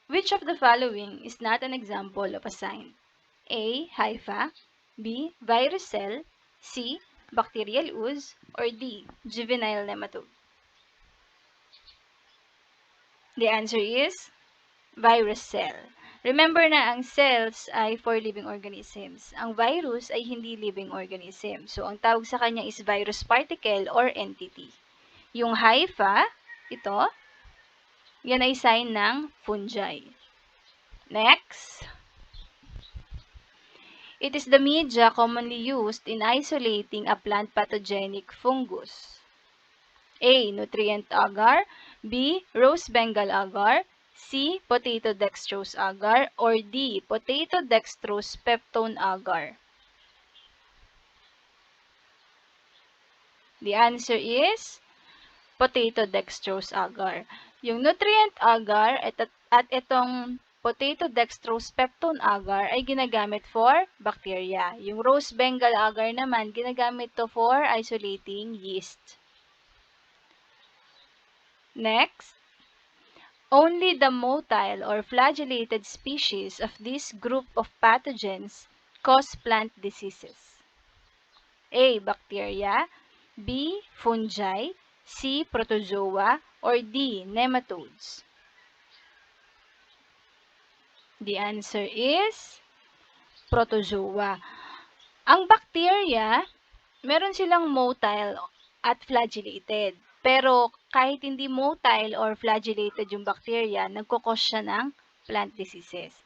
Which of the following is not an example of a sign? A. Hypha, B. Virus cell, C. Bacterial ooze, or D. Juvenile nematode? The answer is virus cell. Remember na ang cells ay for living organisms. Ang virus ay hindi living organism. So, ang tawag sa kanya is virus particle or entity. Yung hypha, ito, yan ay sign ng fungi. Next. It is the media commonly used in isolating a plant pathogenic fungus. A. Nutrient agar, B. Rose Bengal agar, C. Potato dextrose agar, or D. Potato dextrose peptone agar? The answer is potato dextrose agar. Yung nutrient agar at itong potato dextrose peptone agar ay ginagamit for bacteria. Yung rose bengal agar naman, ginagamit to for isolating yeast. Next. Only the motile or flagellated species of this group of pathogens cause plant diseases. A. Bacteria, B. Fungi, C. Protozoa, or D. Nematodes? The answer is protozoa. Ang bacteria, meron silang motile at flagellated. Pero kahit hindi motile or flagellated yung bacteria, nagkukos siya ng plant diseases.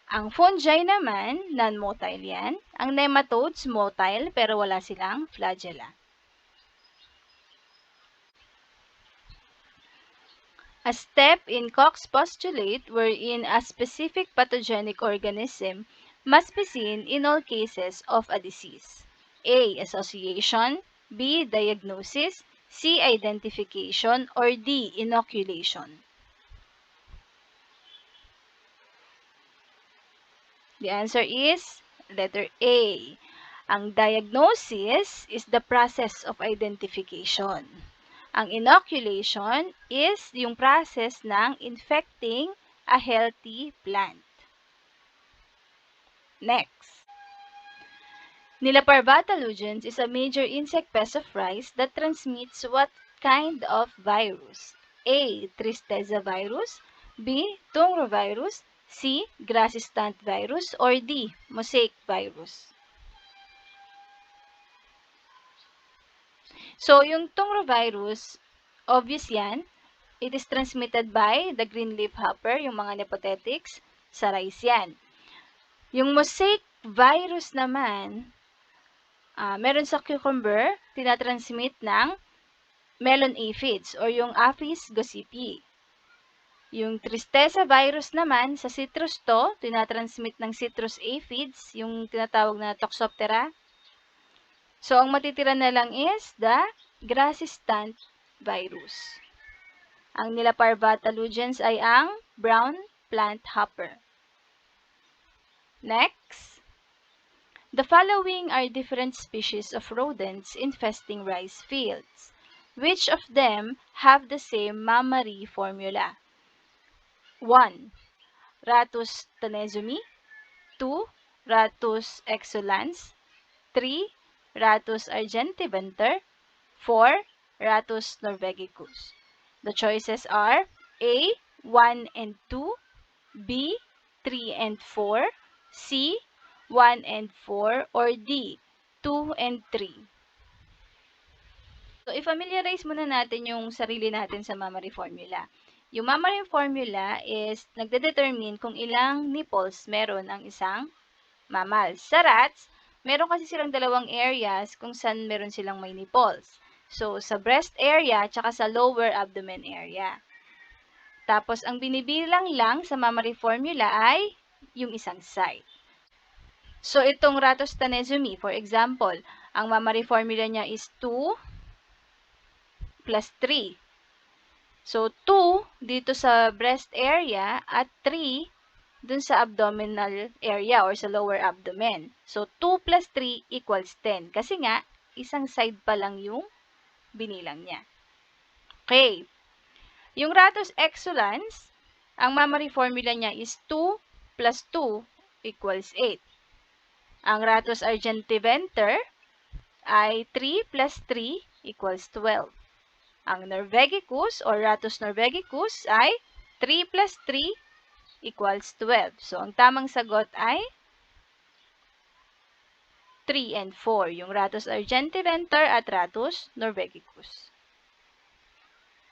Ang fungi naman, non-motile yan. Ang nematodes, motile, pero wala silang flagella. A step in Koch's postulate wherein a specific pathogenic organism must be seen in all cases of a disease. A. Association, B. Diagnosis, C. Identification, or D. Inoculation? The answer is letter A. Ang diagnosis is the process of identification. Ang inoculation is yung process ng infecting a healthy plant. Next. Niliparvata lugens is a major insect pest of rice that transmits what kind of virus? A. Tristeza virus, B. Tungro-virus, C. Grassistant virus, or D. Mosaic virus? So, yung Tungro-virus, obvious yan. It is transmitted by the green leaf hopper, yung mga nepothetics, sa rice yan. Yung mosaic virus naman, meron sa cucumber, tinatransmit ng melon aphids or yung Apis gossypii. Yung Tristeza virus naman, sa citrus to, tinatransmit ng citrus aphids, yung tinatawag na Toxoptera. So, ang matitira na lang is the Grassistant virus. Ang Niliparvata lugens ay ang brown plant hopper. Next. The following are different species of rodents infesting rice fields. Which of them have the same mammary formula? 1. Rattus tanezumi, 2. Rattus exulans, 3. Rattus argentiventer, 4. Rattus norvegicus. The choices are A. 1 and 2, B. 3 and 4, C. 1 and 4, or D. 2 and 3. So, i-familiarize muna natin yung sarili natin sa mammary formula. Yung mammary formula is nagde-determine kung ilang nipples meron ang isang mammal. Sa rats, meron kasi silang dalawang areas kung saan meron silang may nipples. So, sa breast area at sa lower abdomen area. Tapos, ang binibilang lang sa mammary formula ay yung isang side. So, itong Rattus tanezumi, for example, ang mammary formula niya is 2 plus 3. So, 2 dito sa breast area at 3 dun sa abdominal area or sa lower abdomen. So, 2 plus 3 equals 10. Kasi nga, isang side pa lang yung binilang niya. Okay. Yung Rattus exulans, Ang mammary formula niya is 2 plus 2 equals 8. Ang Rattus argentiventer ay 3 plus 3 equals 12. Ang Norvegicus or Rattus norvegicus ay 3 plus 3 equals 12. So, ang tamang sagot ay 3 and 4, yung Rattus argentiventer at Rattus norvegicus.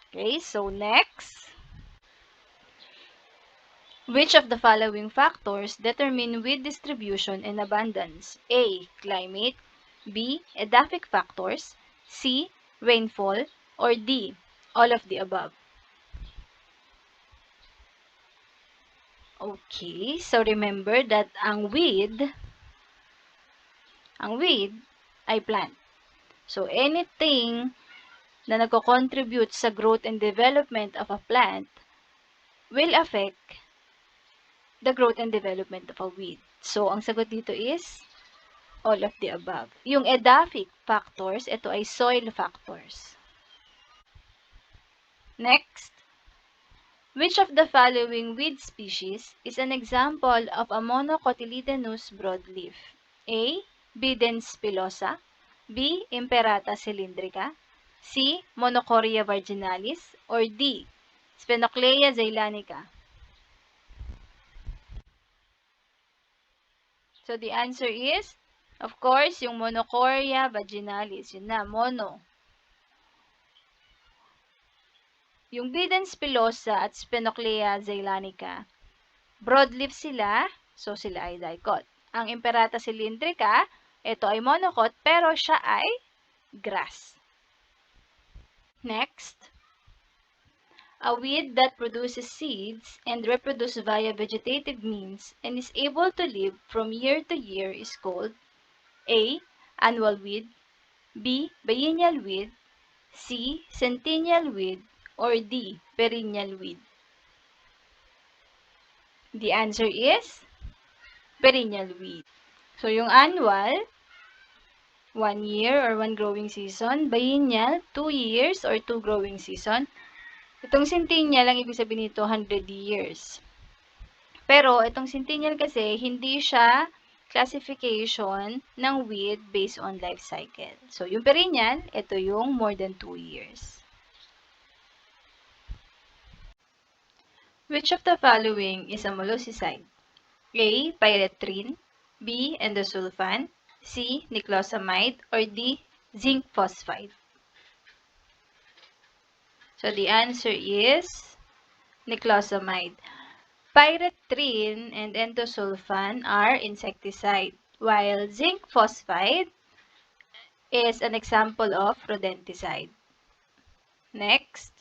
Okay, so next. Which of the following factors determine weed distribution and abundance? A. Climate. B. Edaphic factors. C. Rainfall. Or D. All of the above. Okay, so remember that ang weed ay plant. So anything na nagko-contribute sa growth and development of a plant will affect the growth and development of a weed. So ang sagot dito is all of the above. Yung edaphic factors, ito ay soil factors. Next, which of the following weed species is an example of a monocotyledonous broadleaf? A. Bidens pilosa. B. Imperata cylindrica. C. Monocoria virginalis. Or D. Sphenoclea zeylanica. So the answer is, of course, yung Monocoria vaginalis. Yun na, mono. Yung Bidens pilosa at Sphenoclea zeylanica, broadleaf sila, so sila ay dicot. Ang Imperata cylindrica, ito ay monocot, pero siya ay grass. Next, a weed that produces seeds and reproduces via vegetative means and is able to live from year to year is called A. Annual weed. B. Biennial weed. C. Centennial weed. Or D. Perennial weed. The answer is perennial weed. So, yung annual, 1 year or 1 growing season. Biennial, 2 years or 2 growing season. Itong centennial, ang ibig sabihin nito, 100 years. Pero, itong centennial kasi, hindi siya classification ng weed based on life cycle. So, yung perennial, ito yung more than 2 years. Which of the following is a molluscicide? A. Pyrethrin. B. Endosulfan. C. Niclosamide. Or D. Zinc phosphide. So the answer is niclosamide. Pyrethrin and endosulfan are insecticide, while zinc phosphide is an example of rodenticide. Next.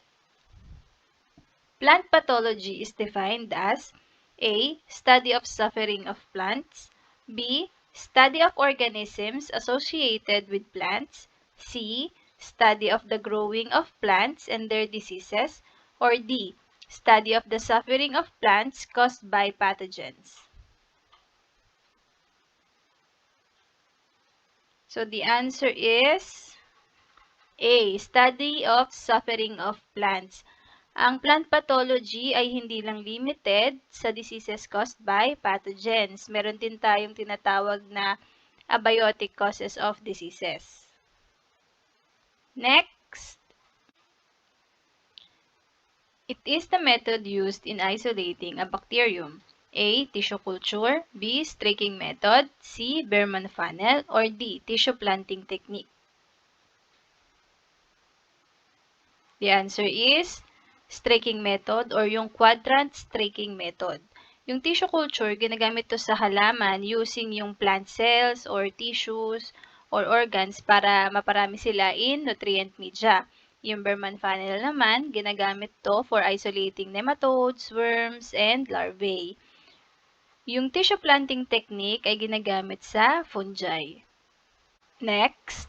Plant pathology is defined as A. Study of suffering of plants. B. Study of organisms associated with plants. C. Study of the growing of plants and their diseases. Or D. Study of the suffering of plants caused by pathogens. So the answer is A. Study of suffering of plants. Ang plant pathology ay hindi lang limited sa diseases caused by pathogens. Meron din tayong tinatawag na abiotic causes of diseases. Next, it is the method used in isolating a bacterium. A. Tissue culture. B. Streaking method. C. Berman funnel. Or D. Tissue planting technique. The answer is streaking method or yung quadrant streaking method. Yung tissue culture, ginagamit to sa halaman using yung plant cells or tissues or organs para maparami sila in nutrient media. Yung Berman funnel naman, ginagamit to for isolating nematodes, worms, and larvae. Yung tissue planting technique ay ginagamit sa fungi. Next.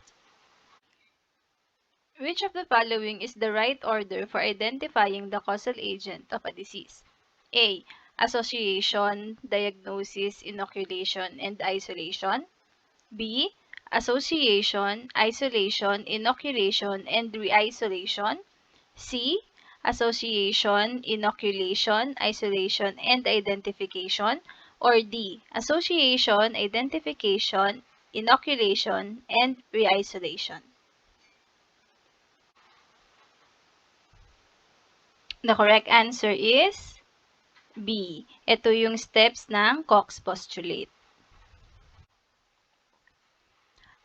Which of the following is the right order for identifying the causal agent of a disease? A. Association, diagnosis, inoculation, and isolation. B. Association, isolation, inoculation, and re-isolation. C. association, inoculation, isolation, and identification? Or D, association, identification, inoculation, and re-isolation? The correct answer is B. Ito yung steps ng Koch's postulate.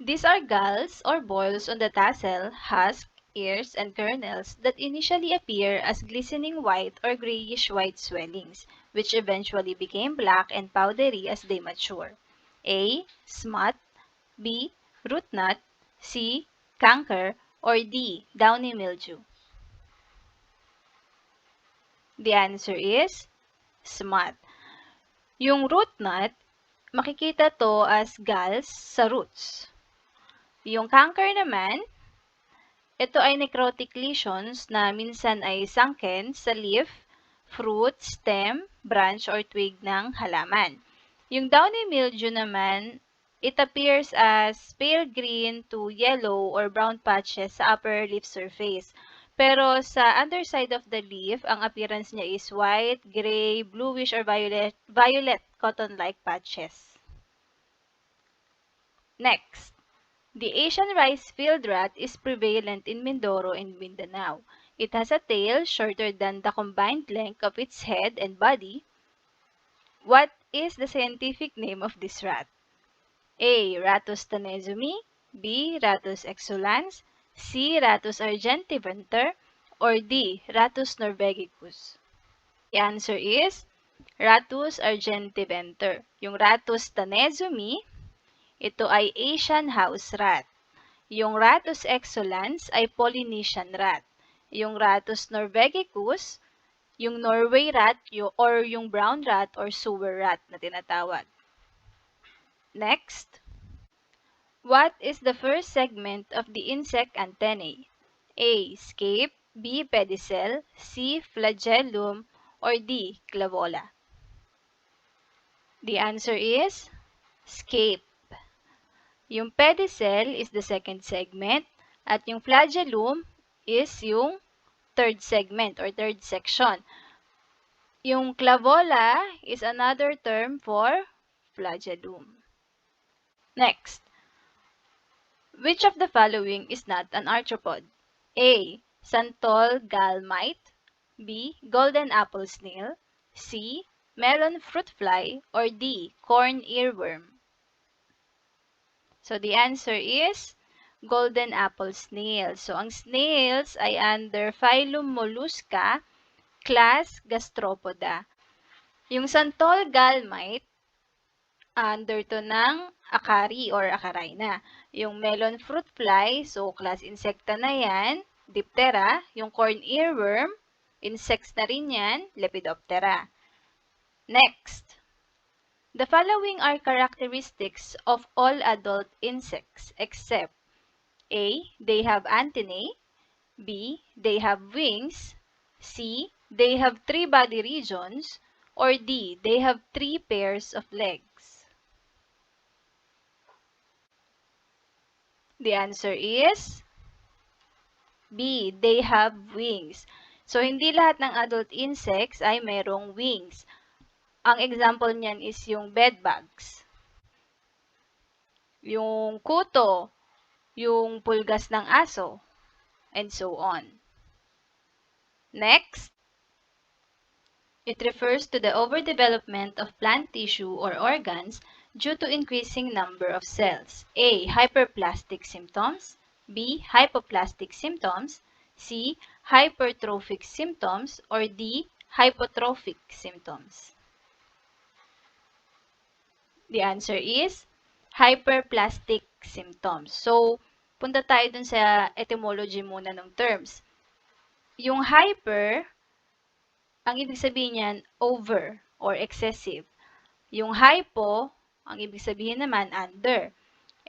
These are galls or boils on the tassel, husk, ears, and kernels that initially appear as glistening white or grayish-white swellings, which eventually became black and powdery as they mature. A. Smut, B. Root knot, C. Canker, or D. Downy mildew. The answer is smut. Yung root knot, makikita to as galls sa roots. Yung canker naman, ito ay necrotic lesions na minsan ay sunken sa leaf, fruit, stem, branch, or twig ng halaman. Yung downy mildew naman, it appears as pale green to yellow or brown patches sa upper leaf surface. Pero sa underside of the leaf, ang appearance niya is white, gray, bluish, or violet cotton-like patches. Next. The Asian rice field rat is prevalent in Mindoro and Mindanao. It has a tail shorter than the combined length of its head and body. What is the scientific name of this rat? A. Rattus tanezumi, B. Rattus exulans, C. Rattus argentiventer, or D. Rattus norvegicus. The answer is Rattus argentiventer. Yung Rattus tanezumi, ito ay Asian house rat. Yung Rattus exulans ay Polynesian rat. Yung Rattus norvegicus, yung Norway rat or yung brown rat or sewer rat na tinatawag. Next. What is the first segment of the insect antennae? A. Scape, B. Pedicel, C. Flagellum, or D. Clavola. The answer is scape. Yung pedicel is the second segment at yung flagellum is yung third segment or third section. Yung clavola is another term for flagellum. Next. Which of the following is not an arthropod? A. Santol gall mite, B. Golden apple snail, C. Melon fruit fly, or D. Corn earworm. So, the answer is golden apple snail. So, ang snails ay under phylum Mollusca, class Gastropoda. Yung Santol gall mite, under to ng Acari or Acarina. Yung melon fruit fly, so class insecta na yan, Diptera. Yung corn earworm, insects na rin yan, Lepidoptera. Next. The following are characteristics of all adult insects except A. They have antennae, B. They have wings, C. They have 3 body regions, or D. They have 3 pairs of legs. The answer is B. They have wings. So, hindi lahat ng adult insects ay mayroong wings. Ang example niyan is yung bedbugs, yung kuto, yung pulgas ng aso, and so on. Next, it refers to the overdevelopment of plant tissue or organs due to increasing number of cells. A. Hyperplastic symptoms, B. Hypoplastic symptoms, C. Hypertrophic symptoms, or D. Hypotrophic symptoms. The answer is hyperplastic symptoms. So, punta tayo dun sa etymology muna ng terms. Yung hyper, ang ibig sabihin niyan, over or excessive. Yung hypo, ang ibig sabihin naman, under.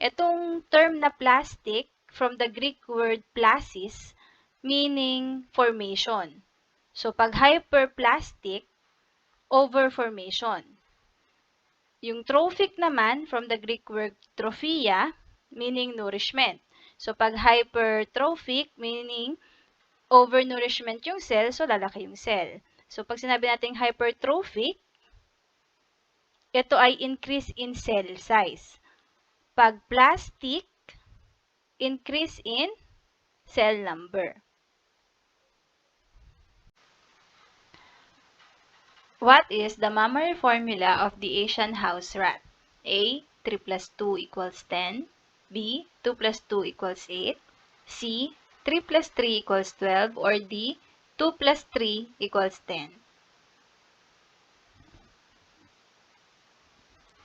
Itong term na plastic, from the Greek word plasis, meaning formation. So, pag hyperplastic, over formation. Yung trophic naman, from the Greek word trophia, meaning nourishment. So, pag hypertrophic, meaning overnourishment yung cell, so lalaki yung cell. So, pag sinabi natin hypertrophic, ito ay increase in cell size. Pag plastic, increase in cell number. What is the mammary formula of the Asian house rat? A. 3 plus 2 equals 10. B. 2 plus 2 equals 8. C. 3 plus 3 equals 12. Or D. 2 plus 3 equals 10.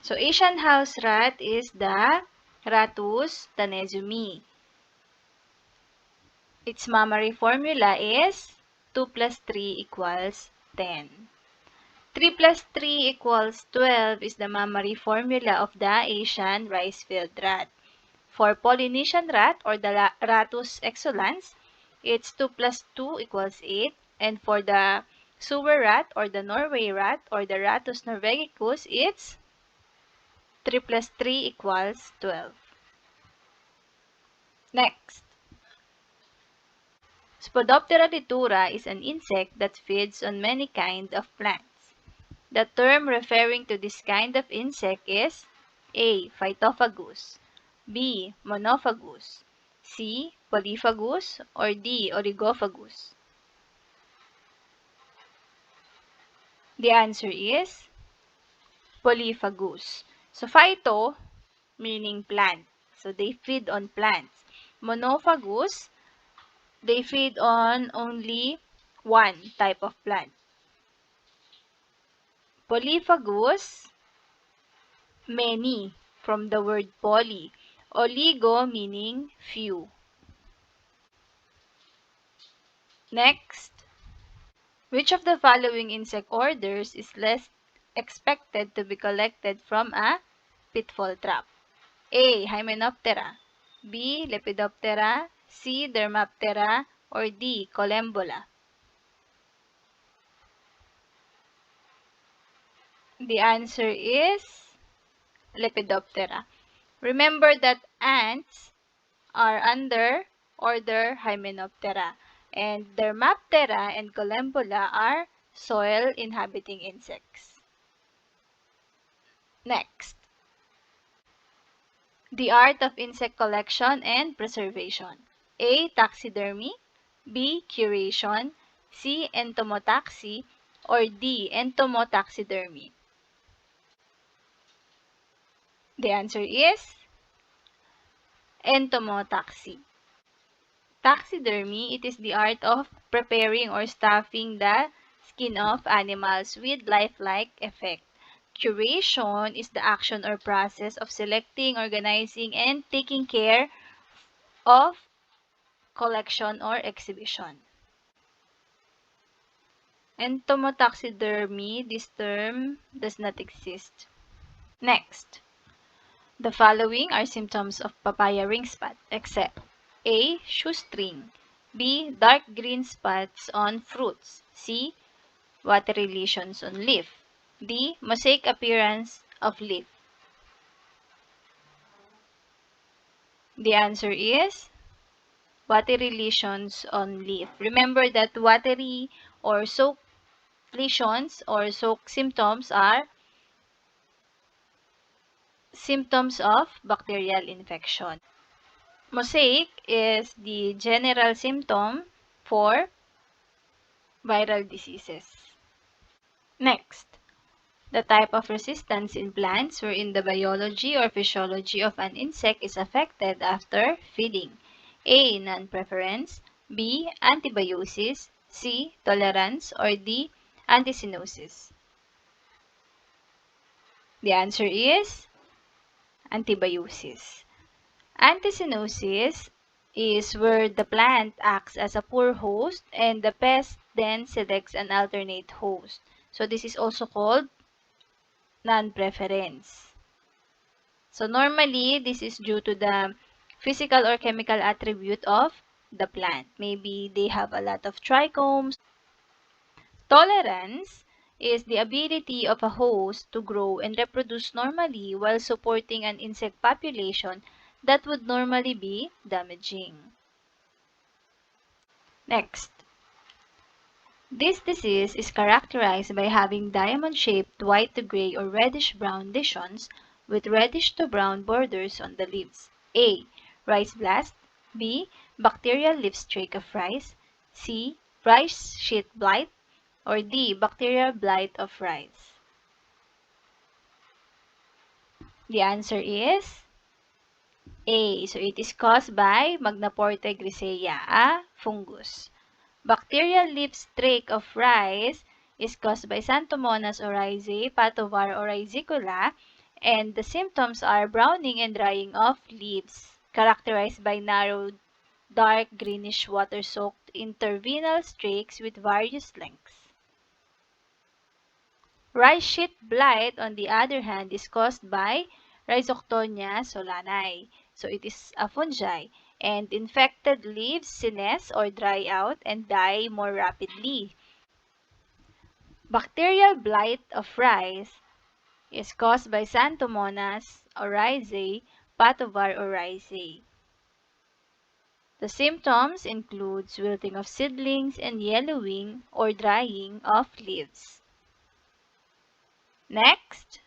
So, Asian house rat is the Rattus tanezumi. Its mammary formula is 2 plus 3 equals 10. 3 plus 3 equals 12 is the mammary formula of the Asian rice-field rat. For Polynesian rat or the Rattus exulans, it's 2 plus 2 equals 8. And for the sewer rat or the Norway rat or the Rattus norvegicus, it's 3 plus 3 equals 12. Next. Spodoptera litura is an insect that feeds on many kinds of plants. The term referring to this kind of insect is A. Phytophagus, B. Monophagus, C. Polyphagus, or D. Oligophagus. The answer is Polyphagus. So, phyto meaning plant. So, they feed on plants. Monophagus, they feed on only one type of plant. Polyphagus, many, from the word poly. Oligo meaning few. Next, which of the following insect orders is less expected to be collected from a pitfall trap? A. Hymenoptera, B. Lepidoptera, C. Dermaptera, or D. Collembola. The answer is Lepidoptera. Remember that ants are under order Hymenoptera, and Dermaptera and Collembola are soil-inhabiting insects. Next, the art of insect collection and preservation. A. Taxidermy, B. Curation, C. Entomotaxy, or D. Entomotaxidermy. The answer is entomotaxy. Taxidermy, it is the art of preparing or stuffing the skin of animals with lifelike effect. Curation is the action or process of selecting, organizing, and taking care of collection or exhibition. Entomotaxidermy, this term does not exist. Next. The following are symptoms of papaya ring spot, except A. Shoestring, B. Dark green spots on fruits, C. Watery lesions on leaf, D. Mosaic appearance of leaf. The answer is watery lesions on leaf. Remember that watery or soak lesions or soak symptoms are symptoms of bacterial infection. Mosaic is the general symptom for viral diseases. Next, the type of resistance in plants wherein the biology or physiology of an insect is affected after feeding. A. Non-preference, B. Antibiosis, C. Tolerance, or D. Anticynosis. The answer is antibiosis. Anticynosis is where the plant acts as a poor host and the pest then selects an alternate host. So this is also called non-preference. So normally, this is due to the physical or chemical attribute of the plant. Maybe they have a lot of trichomes. Tolerance is the ability of a host to grow and reproduce normally while supporting an insect population that would normally be damaging. Next, This disease is characterized by having diamond-shaped white to gray or reddish-brown lesions with reddish to brown borders on the leaves. A. Rice blast. B. Bacterial leaf streak of rice. C. Rice sheath blight. Or D. Bacterial blight of rice. The answer is A. So it is caused by Magnaporte grisea, a fungus. Bacterial leaf streak of rice is caused by Xanthomonas oryzae, Patovar oryzicula, and the symptoms are browning and drying of leaves, characterized by narrow, dark greenish water-soaked intervenal streaks with various lengths. Rice sheath blight, on the other hand, is caused by Rhizoctonia solanae. So it is a fungi, and infected leaves senesce or dry out and die more rapidly. Bacterial blight of rice is caused by Xanthomonas oryzae, Patovar oryzae. The symptoms include wilting of seedlings and yellowing or drying of leaves. Next,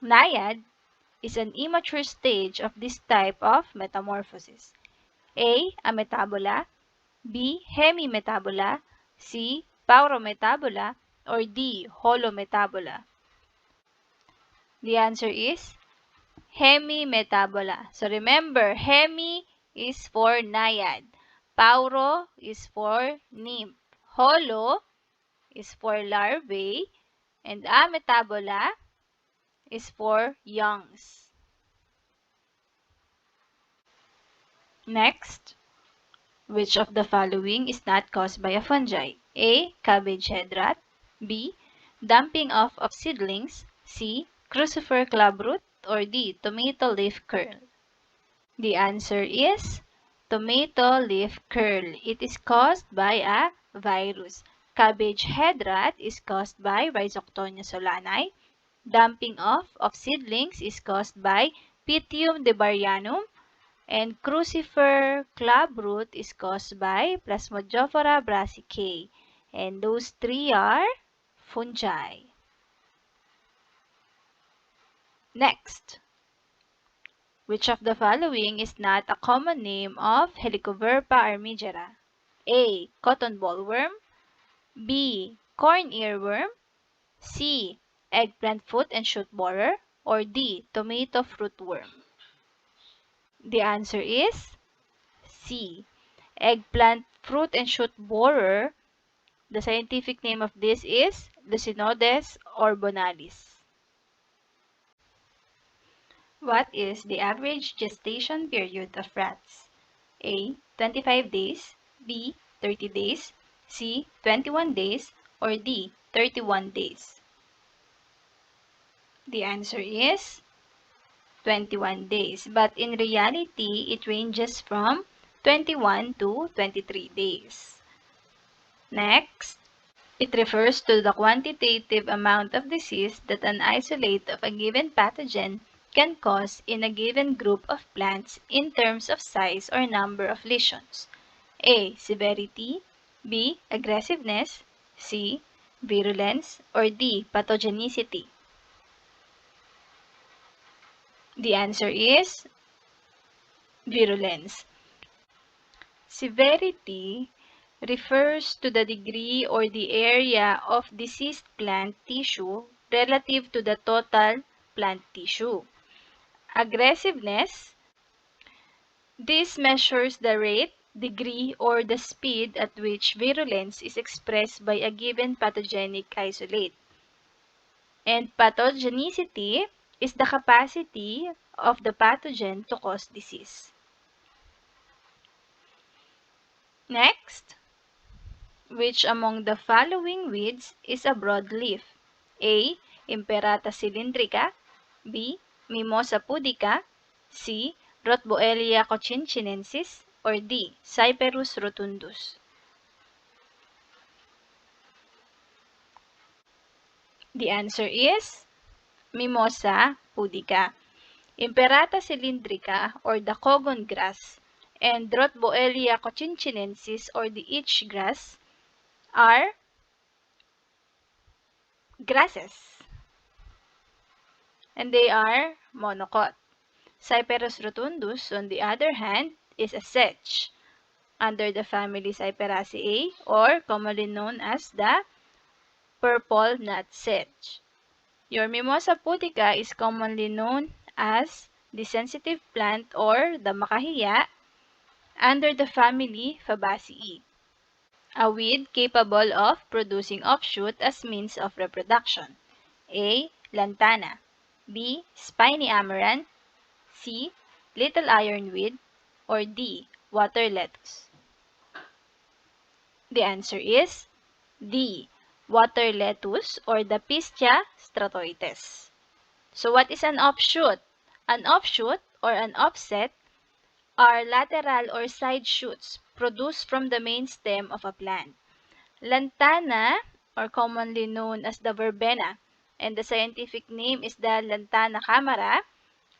naiad is an immature stage of this type of metamorphosis. A. Ametabola. B. Hemimetabola. C. Paurometabola. Or D. Holometabola. The answer is Hemimetabola. So remember, hemi is for naiad. Pauro is for nymph. Holo is for larvae. And ametabola is for youngs. Next, which of the following is not caused by a fungi? A. Cabbage head rot. B. Dumping off of seedlings. C. Crucifer clubroot. Or D. Tomato leaf curl. The answer is tomato leaf curl. It is caused by a virus. Cabbage head rot is caused by Rhizoctonia solanae. Dumping off of seedlings is caused by Pythium debarianum. And crucifer clubroot is caused by Plasmodiophora brassicae. And those three are fungi. Next, which of the following is not a common name of Helicoverpa armigera? A. Cotton bollworm. B. Corn earworm. C. Eggplant foot and shoot borer. Or D. Tomato fruitworm. The answer is C. Eggplant fruit and shoot borer. The scientific name of this is Lucinodes orbonalis. What is the average gestation period of rats? A. 25 days. B. 30 days. C. 21 days. Or D. 31 days. The answer is 21 days. But in reality, it ranges from 21 to 23 days. Next, it refers to the quantitative amount of disease that an isolate of a given pathogen can cause in a given group of plants in terms of size or number of lesions. A. Severity. B. Aggressiveness. C. Virulence. Or D. Pathogenicity. The answer is virulence. Severity refers to the degree or the area of diseased plant tissue relative to the total plant tissue. Aggressiveness, this measures the rate, degree, or the speed at which virulence is expressed by a given pathogenic isolate. And pathogenicity is the capacity of the pathogen to cause disease. Next, which among the following weeds is a broadleaf? A. Imperata cylindrica. B. Mimosa pudica. C. Rotboelia cochinchinensis. Or D. Cyperus rotundus. The answer is Mimosa pudica. Imperata cylindrica or the cogon grass and Rotboelia cochinchinensis or the itch grass are grasses. And they are monocot. Cyperus rotundus, on the other hand, is a sedge under the family Cyperaceae, or commonly known as the purple nut sedge. Your Mimosa pudica is commonly known as the sensitive plant or the makahiya under the family Fabaceae, a weed capable of producing offshoot as means of reproduction. A. Lantana. B. Spiny amaranth. C. Little ironweed. Or D. Water lettuce. The answer is D. Water lettuce or the Pistia stratoides. So what is an offshoot? An offshoot or an offset are lateral or side shoots produced from the main stem of a plant. Lantana, or commonly known as the verbena, and the scientific name is the Lantana camara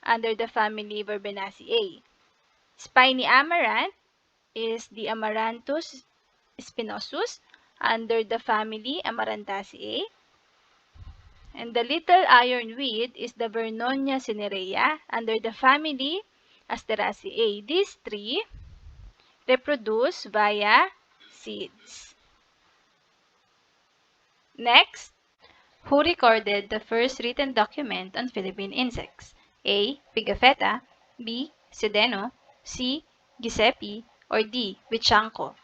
under the family Verbenaceae. Spiny amaranth is the Amaranthus spinosus under the family Amarantaceae. And the little ironweed is the Vernonia cinerea under the family Asteraceae. These three reproduce via seeds. Next, who recorded the first written document on Philippine insects? A. Pigafetta, B. Sedeno, C. Giuseppe, or D. Vichanco?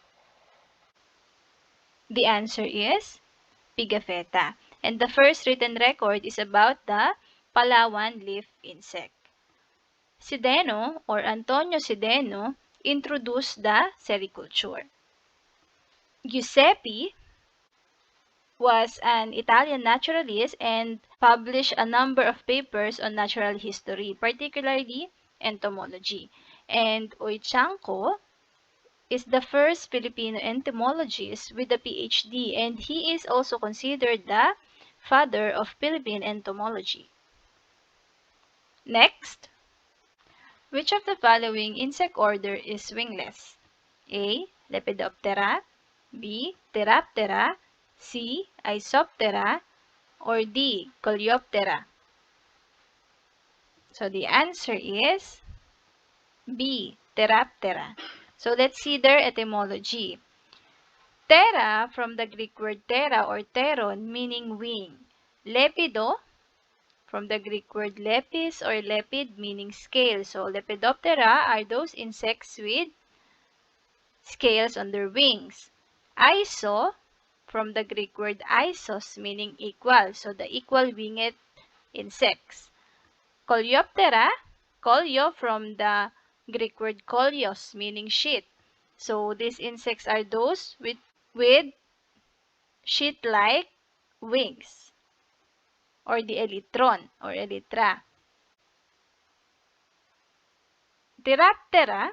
The answer is Pigafetta. And the first written record is about the Palawan leaf insect. Sedeno, or Antonio Sedeno, introduced the sericulture. Giuseppe was an Italian naturalist and published a number of papers on natural history, particularly entomology. And Oichanco is the first Filipino entomologist with a PhD, and he is also considered the father of Philippine entomology. Next, which of the following insect order is wingless? A. Lepidoptera, B. Pteroptera, C. Isoptera, or D. Coleoptera? So the answer is B. Pteroptera. So let's see their etymology. Ptera, from the Greek word ptera or pteron, meaning wing. Lepido, from the Greek word lepis or lepid, meaning scale. So Lepidoptera are those insects with scales on their wings. Iso, from the Greek word isos, meaning equal. So the equal winged insects. Coleoptera, kolio, from the Greek word kolios, meaning sheet. So these insects are those with sheet-like wings, or the elytron or elytra. Pteroptera,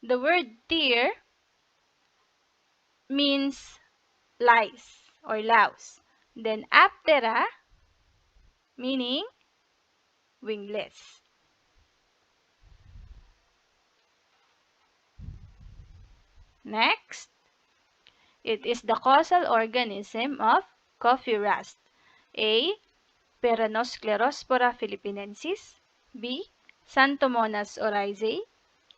the word pter means lice or louse. Then aptera, meaning wingless. Next, it is the causal organism of coffee rust. A. Peronosclerospora philippinensis. B. Xanthomonas oryzae.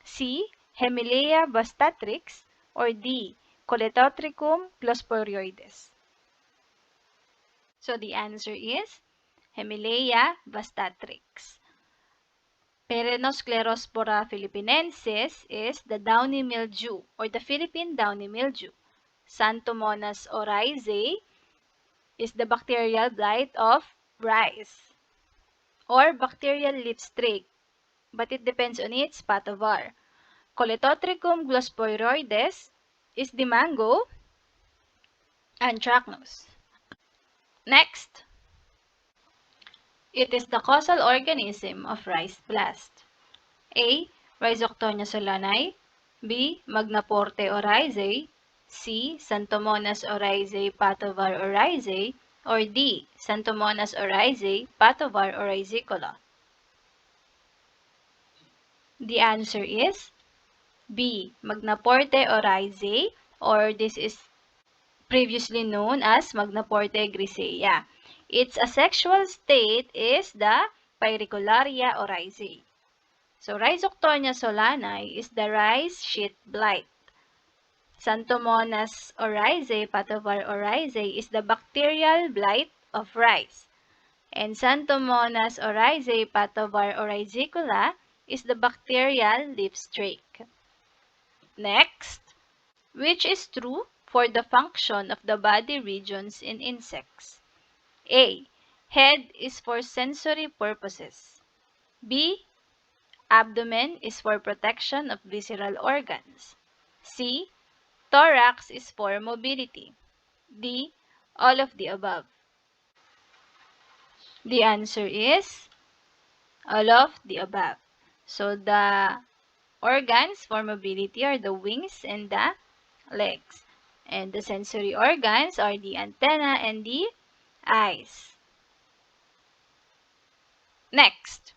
C. Hemilea bastatrix. Or D. Coletotricum glosporioides. So the answer is Hemilea bastatrix. Peronosclerospora philippinensis is the downy mildew or the Philippine downy mildew. Xanthomonas oryzae is the bacterial blight of rice or bacterial leaf streak, but it depends on its pathovar. Coletotricum glosporioides is the mango anthracnose. Next, it is the causal organism of rice blast. A. Rhizoctonia solanae. B. Magnaporte oryzae. C. Xanthomonas oryzae pathovar oryzae. Or D. Xanthomonas oryzae pathovar oryzicola. The answer is B. Magnaporte oryzae, or this is previously known as Magnaporte grisea. Its asexual state is the Pyricularia oryzae. So, Rhizoctonia solanae is the rice sheath blight. Xanthomonas oryzae, Patovar oryzae is the bacterial blight of rice. And Xanthomonas oryzae, Patovar oryzicula is the bacterial leaf streak. Next, which is true for the function of the body regions in insects? A. Head is for sensory purposes. B. Abdomen is for protection of visceral organs. C. Thorax is for mobility. D. All of the above. The answer is all of the above. So the organs for mobility are the wings and the legs. And the sensory organs are the antenna and the eyes. Next,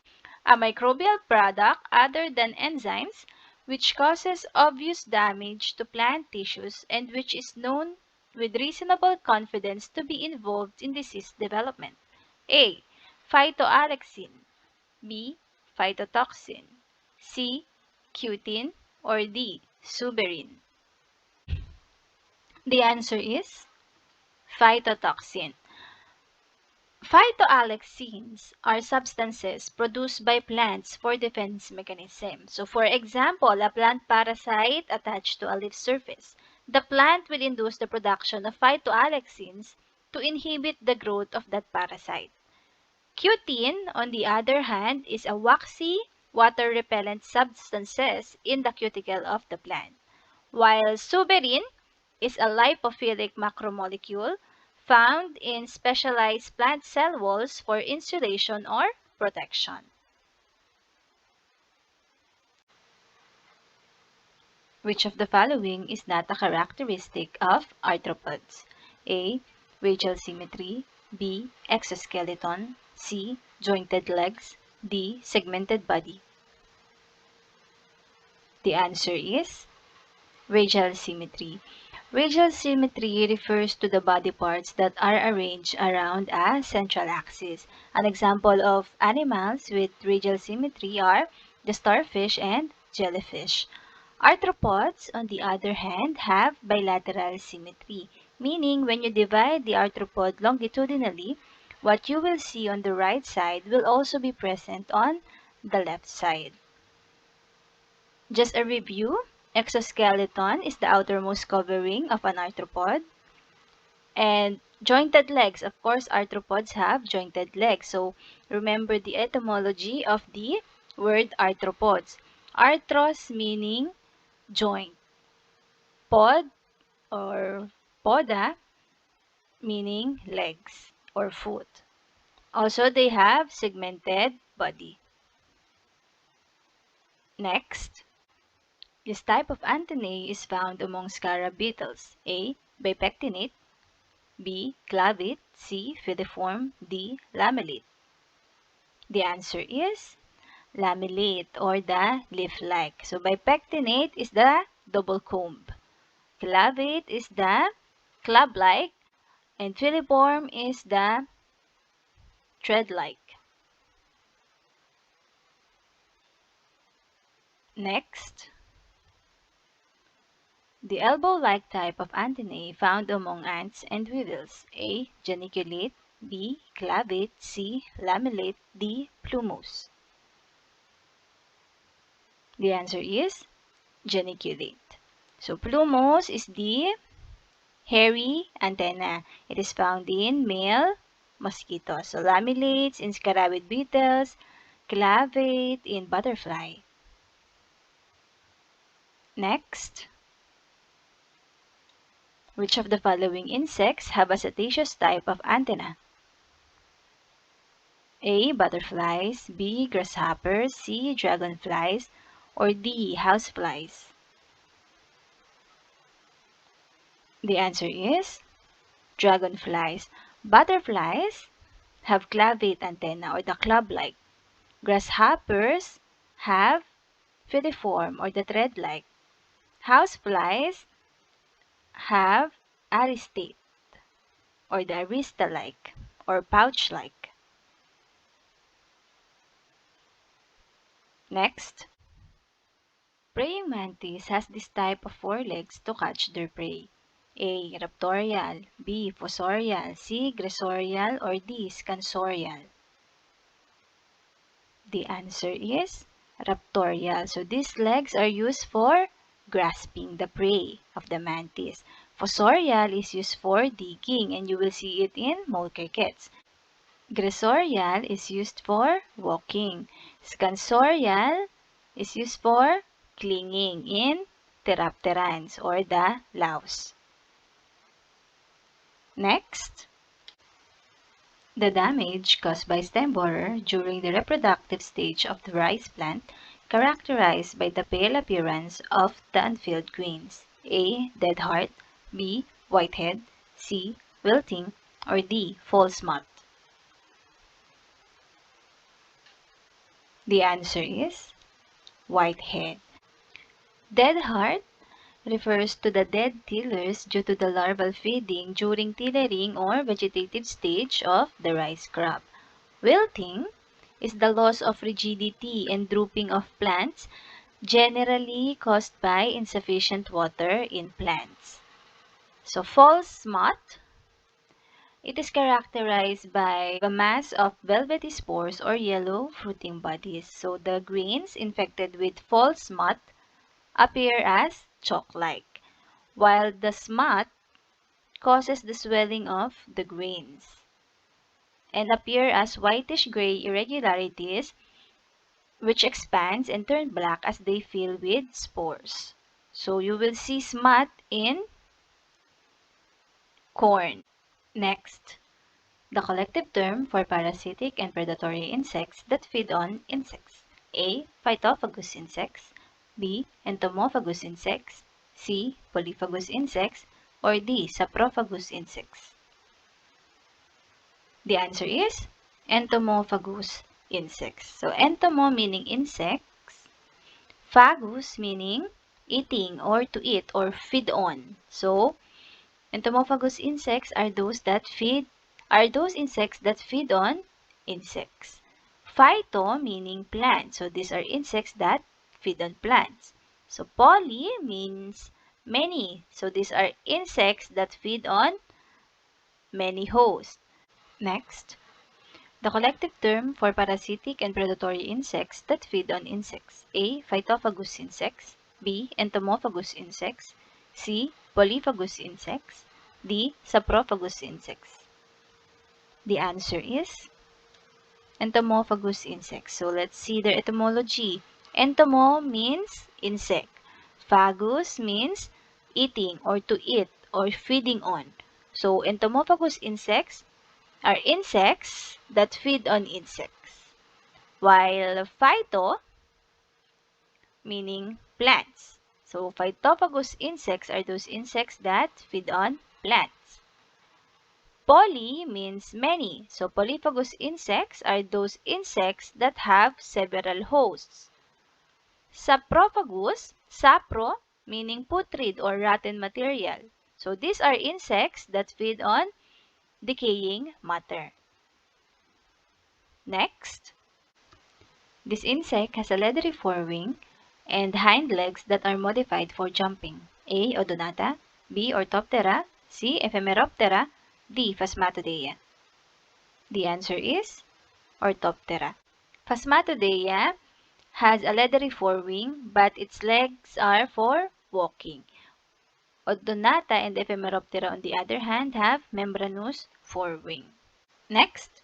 a microbial product other than enzymes which causes obvious damage to plant tissues and which is known with reasonable confidence to be involved in disease development. A. Phytoalexin. B. Phytotoxin. C. Cutin. Or D. Suberin. The answer is phytotoxin. Phytoalexins are substances produced by plants for defense mechanism. So for example, a plant parasite attached to a leaf surface. The plant will induce the production of phytoalexins to inhibit the growth of that parasite. Cutin, on the other hand, is a waxy, water-repellent substances in the cuticle of the plant, while suberin is a lipophilic macromolecule found in specialized plant cell walls for insulation or protection. Which of the following is not a characteristic of arthropods? A. Radial symmetry. B. Exoskeleton. C. Jointed legs. D. Segmented body. The answer is radial symmetry. Radial symmetry refers to the body parts that are arranged around a central axis. An example of animals with radial symmetry are the starfish and jellyfish. Arthropods, on the other hand, have bilateral symmetry, meaning when you divide the arthropod longitudinally, what you will see on the right side will also be present on the left side. Just a review, exoskeleton is the outermost covering of an arthropod. And jointed legs, of course, arthropods have jointed legs. So remember the etymology of the word arthropods. Arthros meaning joint. Pod or poda meaning legs or foot. Also, they have segmented body. Next, this type of antennae is found among scarab beetles. A. Bipectinate. B. Clavate. C. Filiform. D. Lamellate. The answer is lamellate or the leaf-like. So bipectinate is the double comb. Clavate is the club-like. And filiform is the thread-like. Next, the elbow-like type of antennae found among ants and weevils. A. Geniculate. B. Clavate. C. Lamellate. D. Plumose. The answer is geniculate. So plumose is the hairy antenna. It is found in male mosquitoes. So lamellates in scarabid beetles, clavate in butterfly. Next, which of the following insects have a setaceous type of antenna? A. Butterflies. B. Grasshoppers. C. Dragonflies. Or D. Houseflies. The answer is dragonflies. Butterflies have clavate antenna or the club-like. Grasshoppers have filiform or the thread-like. Houseflies have aristate or the arista-like or pouch-like. Next, praying mantis has this type of forelegs to catch their prey. A. Raptorial, B. Fossorial, C. Gressorial, or D. Scansorial. The answer is raptorial. So these legs are used for grasping the prey of the mantis. Fossorial is used for digging, and you will see it in mole crickets. Gressorial is used for walking. Scansorial is used for clinging in Therapterans or the louse. Next, the damage caused by stem borer during the reproductive stage of the rice plant, characterized by the pale appearance of the unfilled grains. A. Dead heart, B. Whitehead, C. Wilting, or D. False moth. The answer is whitehead. Dead heart refers to the dead tillers due to the larval feeding during tillering or vegetative stage of the rice crop. Wilting is the loss of rigidity and drooping of plants, generally caused by insufficient water in plants. So false moth, it is characterized by a mass of velvety spores or yellow fruiting bodies. So the grains infected with false moth appear as chalk-like, while the smut causes the swelling of the grains and appear as whitish-gray irregularities which expands and turn black as they fill with spores. So you will see smut in corn. Next, the collective term for parasitic and predatory insects that feed on insects. A. Phytophagous insects, B. Entomophagous insects, C. Polyphagous insects, or D. Saprophagous insects. The answer is entomophagous insects. So entomo meaning insects, phagus meaning eating or to eat or feed on. So entomophagous insects are those insects that feed on insects. Phyto meaning plants. So these are insects that feed on plants. So poly means many. So these are insects that feed on many hosts. Next, the collective term for parasitic and predatory insects that feed on insects. A. Phytophagous insects, B. Entomophagous insects, C. Polyphagous insects, D. Saprophagous insects. The answer is entomophagous insects. So let's see their etymology. Entomo means insect. Phagus means eating or to eat or feeding on. So entomophagous insects are insects that feed on insects. While phyto meaning plants. So phytophagous insects are those insects that feed on plants. Poly means many. So polyphagous insects are those insects that have several hosts. Saprophagous, sapro, meaning putrid or rotten material. So these are insects that feed on decaying matter. Next, this insect has a leathery forewing and hind legs that are modified for jumping. A. Odonata, B. Orthoptera, C. Ephemeroptera, D. Phasmatodea. The answer is Orthoptera. Phasmatodea has a leathery forewing, but its legs are for walking. Odonata and Ephemeroptera, on the other hand, have membranous forewing. Next,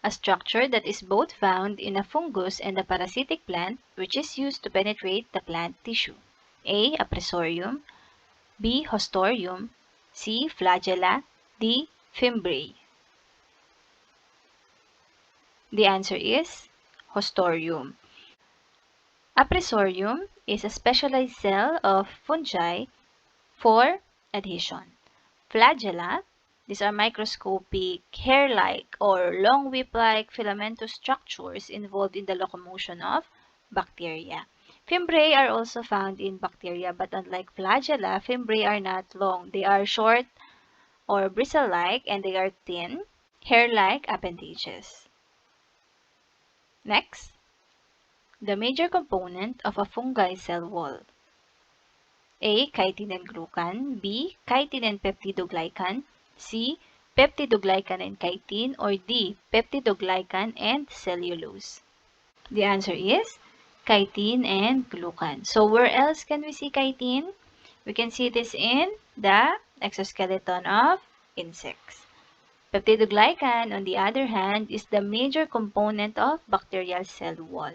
a structure that is both found in a fungus and a parasitic plant, which is used to penetrate the plant tissue. A. Apressorium, B. Hostorium, C. Flagella, D. Fimbriae. The answer is Hostorium. Apressorium is a specialized cell of fungi for adhesion. Flagella, these are microscopic, hair-like or long whip-like filamentous structures involved in the locomotion of bacteria. Fimbriae are also found in bacteria, but unlike flagella, fimbriae are not long. They are short or bristle-like and they are thin, hair-like appendages. Next, the major component of a fungi cell wall. A. Chitin and glucan. B. Chitin and peptidoglycan. C. Peptidoglycan and chitin. Or D. Peptidoglycan and cellulose. The answer is chitin and glucan. So where else can we see chitin? We can see this in the exoskeleton of insects. Peptidoglycan, on the other hand, is the major component of bacterial cell wall.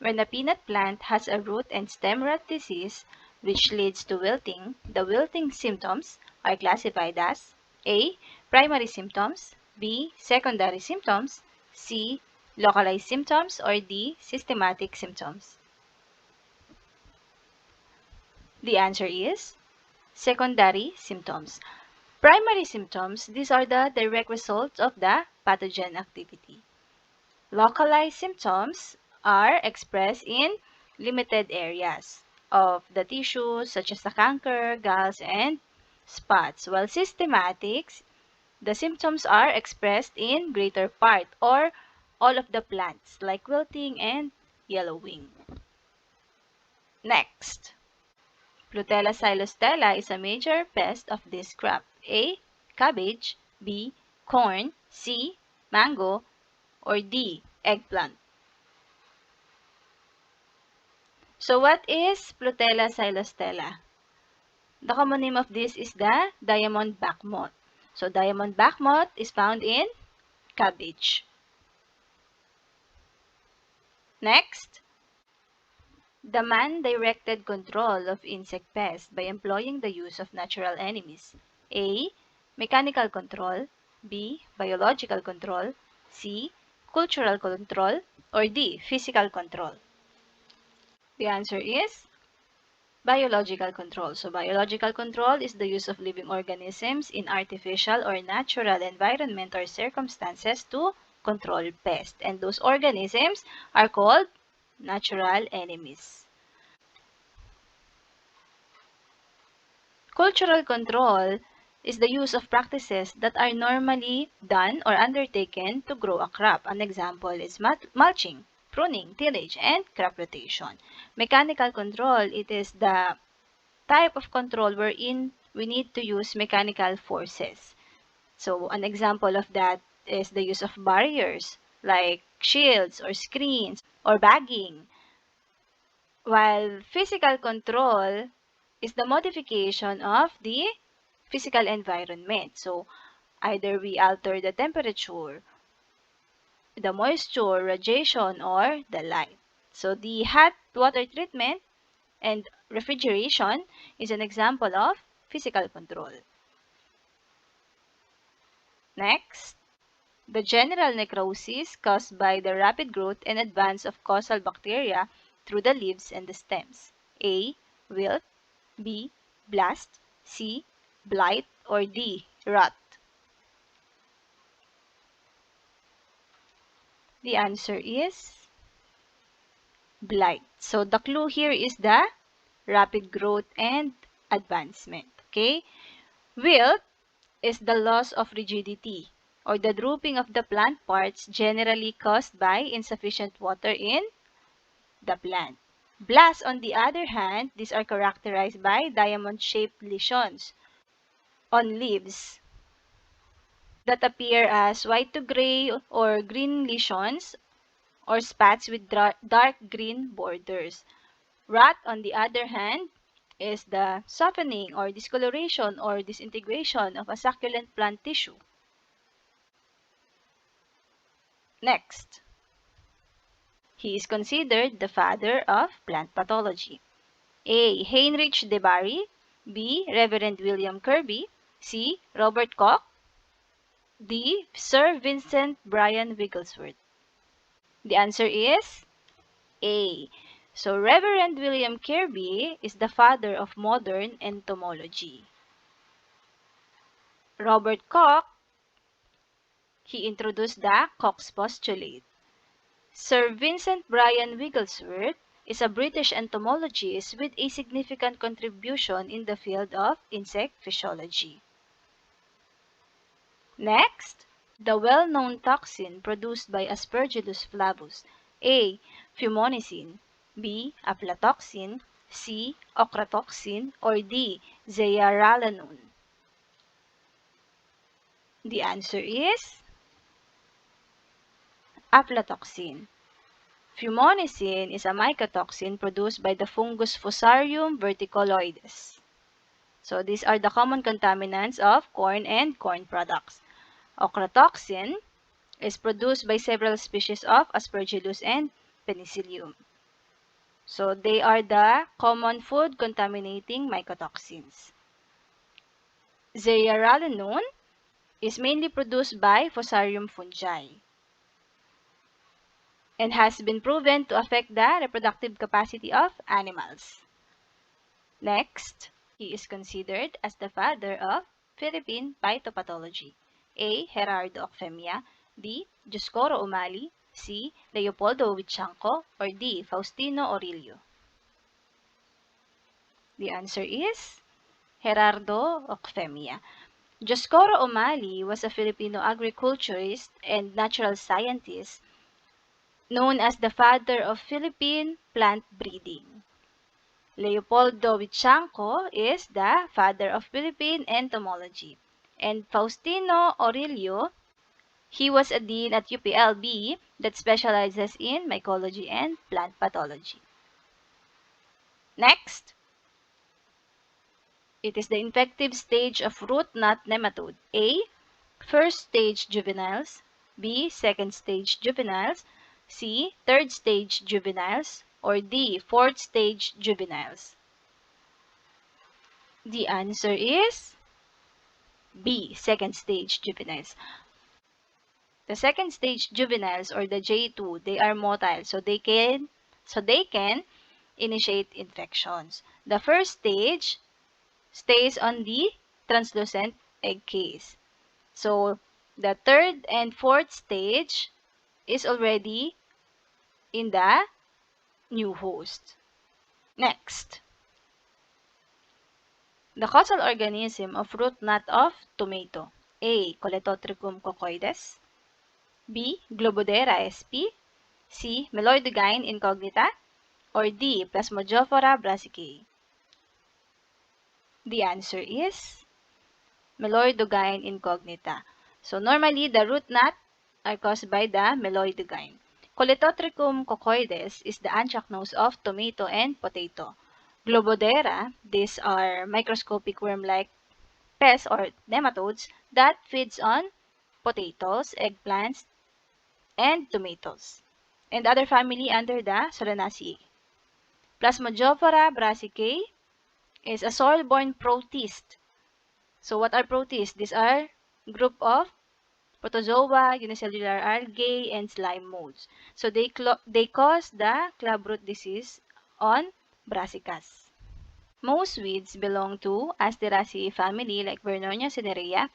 When a peanut plant has a root and stem rot disease, which leads to wilting, the wilting symptoms are classified as A. Primary symptoms, B. Secondary symptoms, C. Localized symptoms, or D. Systematic symptoms. The answer is secondary symptoms. Primary symptoms, these are the direct results of the pathogen activity. Localized symptoms are expressed in limited areas of the tissues such as the canker, galls, and spots, while systematics, the symptoms are expressed in greater part or all of the plants like wilting and yellowing. Next, Plutella xylostella is a major pest of this crop. A. Cabbage, B. Corn, C. Mango, or D. Eggplant. So what is Plutella xylostella? The common name of this is the diamond back moth. So diamond back moth is found in cabbage. Next, the man-directed control of insect pests by employing the use of natural enemies. A. Mechanical control. B. Biological control. C. Cultural control. Or D. Physical control. The answer is biological control. So biological control is the use of living organisms in artificial or natural environment or circumstances to control pests. And those organisms are called natural enemies. Cultural control is the use of practices that are normally done or undertaken to grow a crop. An example is mulching, pruning, tillage, and crop rotation. Mechanical control, it is the type of control wherein we need to use mechanical forces. So an example of that is the use of barriers like shields or screens or bagging. While physical control is the modification of the physical environment. So either we alter the temperature, the moisture, radiation, or the light. So the hot water treatment and refrigeration is an example of physical control. Next, the general necrosis caused by the rapid growth and advance of causal bacteria through the leaves and the stems. A. Wilt. B. Blast. C. Blight. Or D. Rot. The answer is blight. So the clue here is the rapid growth and advancement. Okay? Wilt is the loss of rigidity or the drooping of the plant parts generally caused by insufficient water in the plant. Blasts, on the other hand, these are characterized by diamond-shaped lesions on leaves that appear as white to gray or green lesions or spots with dark green borders. Rot, on the other hand, is the softening or discoloration or disintegration of a succulent plant tissue. Next, he is considered the father of plant pathology. A. Heinrich de Bary. B. Reverend William Kirby. C. Robert Koch. D. Sir Vincent Bryan Wigglesworth. The answer is A. So Reverend William Kirby is the father of modern entomology. Robert Koch, he introduced the Koch's postulate. Sir Vincent Bryan Wigglesworth is a British entomologist with a significant contribution in the field of insect physiology. Next, the well-known toxin produced by Aspergillus flavus: A. Fumonisine, B. Aflatoxin, C. Ochratoxin, or D. Zearalenone. The answer is aflatoxin. Fumonisine is a mycotoxin produced by the fungus Fusarium verticilloides. So these are the common contaminants of corn and corn products. Ochratoxin is produced by several species of Aspergillus and Penicillium. So they are the common food contaminating mycotoxins. Zearalenone is mainly produced by Fusarium fungi and has been proven to affect the reproductive capacity of animals. Next, he is considered as the father of Philippine phytopathology: A. Gerardo Ocfemia, B. Dioscoro Umali, C. Leopoldo Huichanco, or D. Faustino Orillo. The answer is Gerardo Ocfemia. Dioscoro Umali was a Filipino agriculturist and natural scientist known as the father of Philippine plant breeding. Leopoldo Huichanco is the father of Philippine entomology. And Faustino Orillo, he was a dean at UPLB that specializes in mycology and plant pathology. Next, it is the infective stage of root knot nematode: A. First stage juveniles, B. Second stage juveniles, C. Third stage juveniles, or D. Fourth stage juveniles. The answer is B. Second stage juveniles. The second stage juveniles, or the J2, they are motile, so they can initiate infections. The first stage stays on the translucent egg case. So the third and fourth stage is already in the new host. Next, the causal organism of root knot of tomato: A. Coletotrichum coccoides, B. Globodera sp, C. Meloidogyne incognita, or D. Plasmodiophora brassicae. The answer is Meloidogyne incognita. So normally the root knot are caused by the Meloidogyne. Coletotrichum coccoides is the anthracnose of tomato and potato. Globodera, these are microscopic worm-like pests or nematodes that feeds on potatoes, eggplants, and tomatoes, and other family under the Solanaceae. Plasmodiophora brassicae is a soil-borne protist. So what are protists? These are group of protozoa, unicellular algae, and slime molds. So they cause the clubroot disease on brassicas. Most weeds belong to Asteraceae family like Vernonia cinerea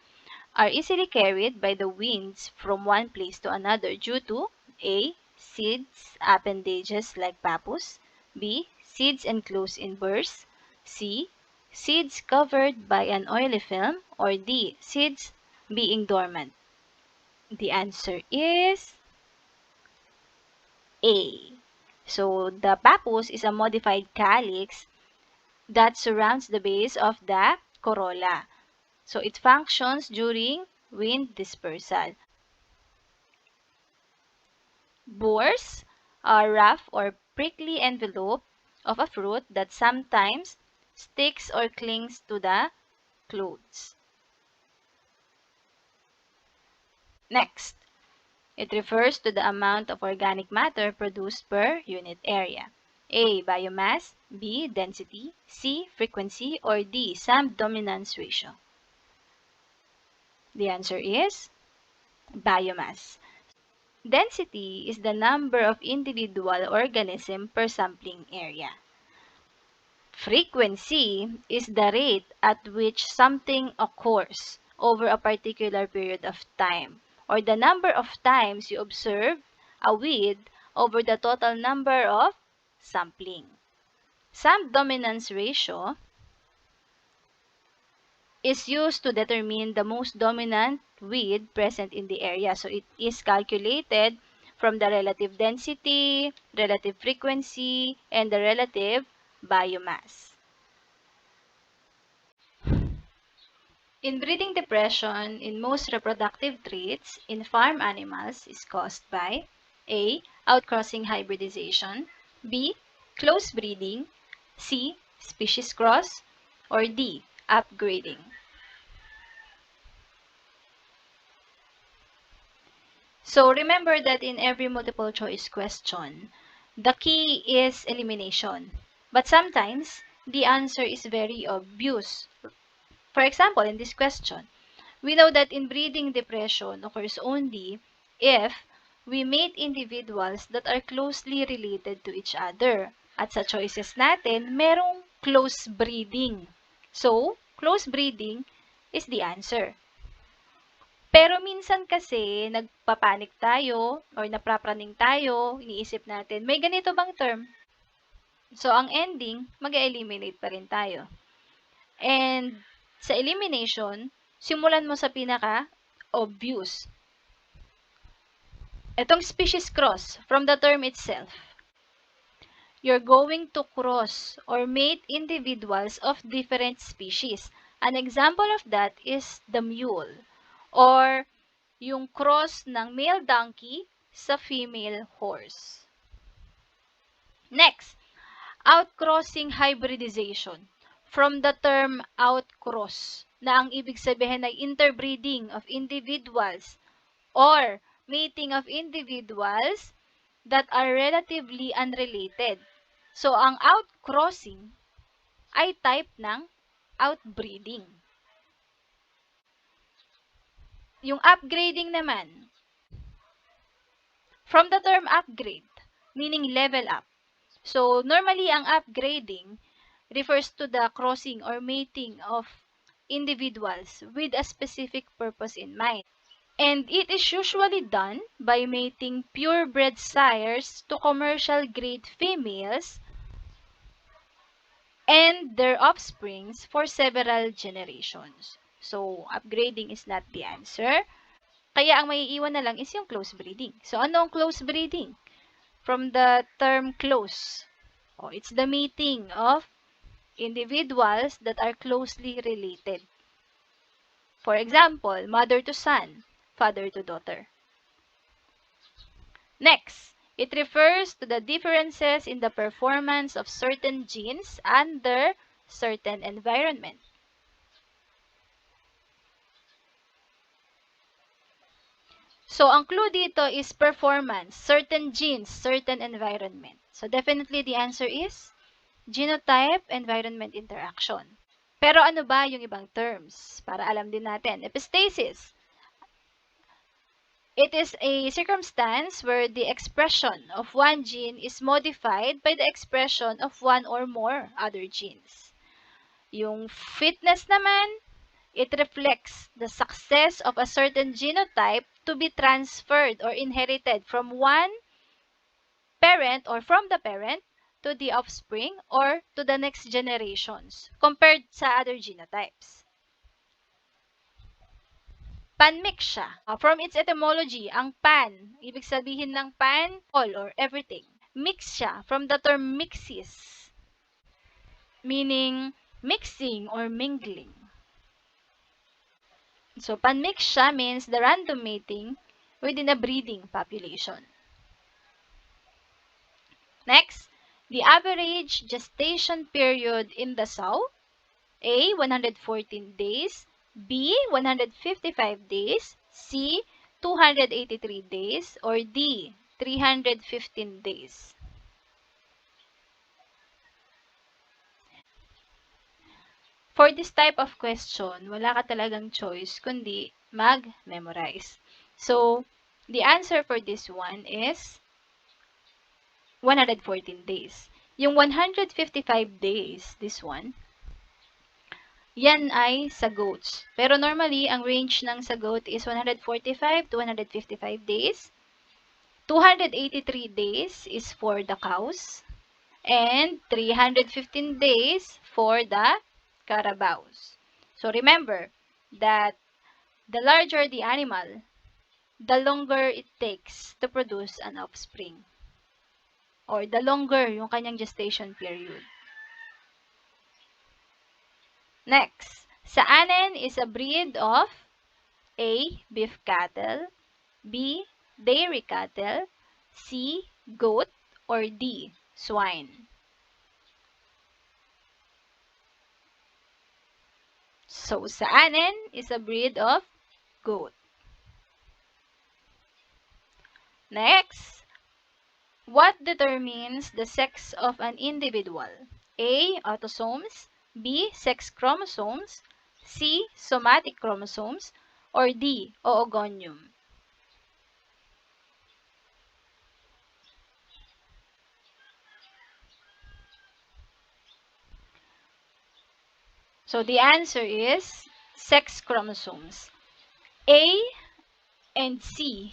are easily carried by the winds from one place to another due to A. Seeds appendages like pappus, B. Seeds enclosed in burrs, C. Seeds covered by an oily film, or D. Seeds being dormant. The answer is A. So the pappus is a modified calyx that surrounds the base of the corolla. So it functions during wind dispersal. Bores are rough or prickly envelope of a fruit that sometimes sticks or clings to the clothes. Next, it refers to the amount of organic matter produced per unit area. A. Biomass, B. Density, C. Frequency, or D. Some dominance ratio. The answer is biomass. Density is the number of individual organisms per sampling area. Frequency is the rate at which something occurs over a particular period of time, or the number of times you observe a weed over the total number of sampling. Samp dominance ratio is used to determine the most dominant weed present in the area. So it is calculated from the relative density, relative frequency, and the relative biomass. Inbreeding depression in most reproductive traits in farm animals is caused by A. Outcrossing hybridization, B. Close breeding, C. Species cross, or D. Upgrading. So remember that in every multiple choice question, the key is elimination. But sometimes, the answer is very obvious. For example, in this question, we know that inbreeding depression occurs only if we mate individuals that are closely related to each other. At sa choices natin, merong close breeding. So, close breeding is the answer. Pero minsan kasi, nagpapanik tayo or naprapraning tayo, iniisip natin, may ganito bang term? So, ang ending, mag-eliminate pa rin tayo. And sa elimination, simulan mo sa pinaka-obvious. Itong species cross, from the term itself, you're going to cross or mate individuals of different species. An example of that is the mule, or yung cross ng male donkey sa female horse. Next, outcrossing hybridization. From the term outcross, na ang ibig sabihin ay interbreeding of individuals or mating of individuals that are relatively unrelated. So, ang outcrossing ay type ng outbreeding. Yung upgrading naman, from the term upgrade, meaning level up. So, normally, ang upgrading refers to the crossing or mating of individuals with a specific purpose in mind. And it is usually done by mating purebred sires to commercial-grade females and their offsprings for several generations. So, upgrading is not the answer. Kaya ang maiiwan na lang is yung close breeding. So, ano ang close breeding? From the term close. It's the mating of individuals that are closely related. For example, mother to son, father to daughter. Next, it refers to the differences in the performance of certain genes under certain environment. So, ang clue dito is performance, certain genes, certain environment. So, definitely the answer is genotype, environment, interaction. Pero ano ba yung ibang terms? Para alam din natin. Epistasis. It is a circumstance where the expression of one gene is modified by the expression of one or more other genes. Yung fitness naman, it reflects the success of a certain genotype to be transferred or inherited from one parent or from the parent to the offspring or to the next generations compared sa other genotypes. Panmixia. From its etymology, ang pan, ibig sabihin ng pan, all or everything. Mixia, from the term mixis, meaning mixing or mingling. So, panmixia means the random mating within a breeding population. Next, the average gestation period in the sow. A, 114 days. B, 155 days. C, 283 days. Or D, 315 days. For this type of question, wala ka talagang choice kundi mag-memorize. So, the answer for this one is 114 days. Yung 155 days, this one, yan ay sa goats. Pero normally, ang range ng sa goat is 145 to 155 days. 283 days is for the cows. and 315 days for the carabaos. So remember that the larger the animal, the longer it takes to produce an offspring, or the longer yung kanyang gestation period. Next, saanen is a breed of A. Beef cattle, B. Dairy cattle, C. Goat, or D. Swine. So, saanen is a breed of goat. Next, what determines the sex of an individual? A. Autosomes, B. Sex chromosomes, C. Somatic chromosomes, or D. Oogonium. So the answer is sex chromosomes. A and C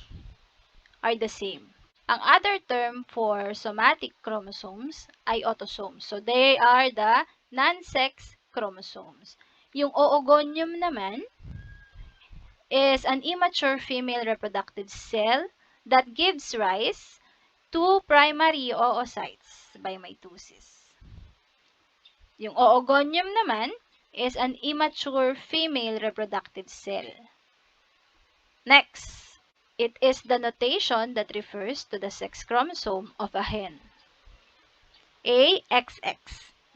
are the same. Ang other term for somatic chromosomes ay autosomes. So they are the non-sex chromosomes. Yung oogonium naman is an immature female reproductive cell that gives rise to primary oocytes by mitosis. Yung oogonium naman is an immature female reproductive cell. Next, it is the notation that refers to the sex chromosome of a hen. A, XX,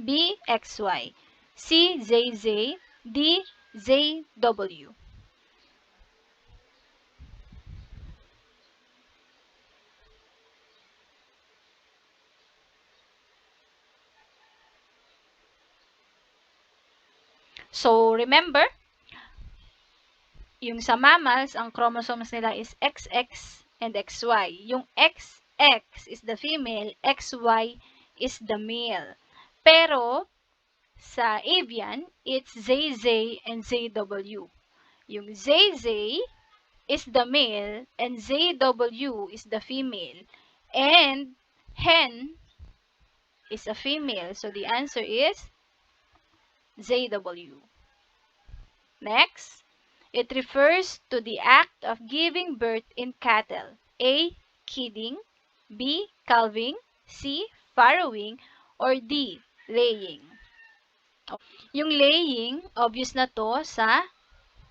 B, XY, C, ZZ, D, ZW. So, remember, yung sa mammals, ang chromosomes nila is XX and XY. Yung XX is the female, XY is the male. Pero, sa avian, it's ZZ and ZW. Yung ZZ is the male and ZW is the female. And hen is a female. So, the answer is ZW. Next, it refers to the act of giving birth in cattle. A. Kidding, B. Calving, C. Farrowing, or D. Laying. Yung laying, obvious na to sa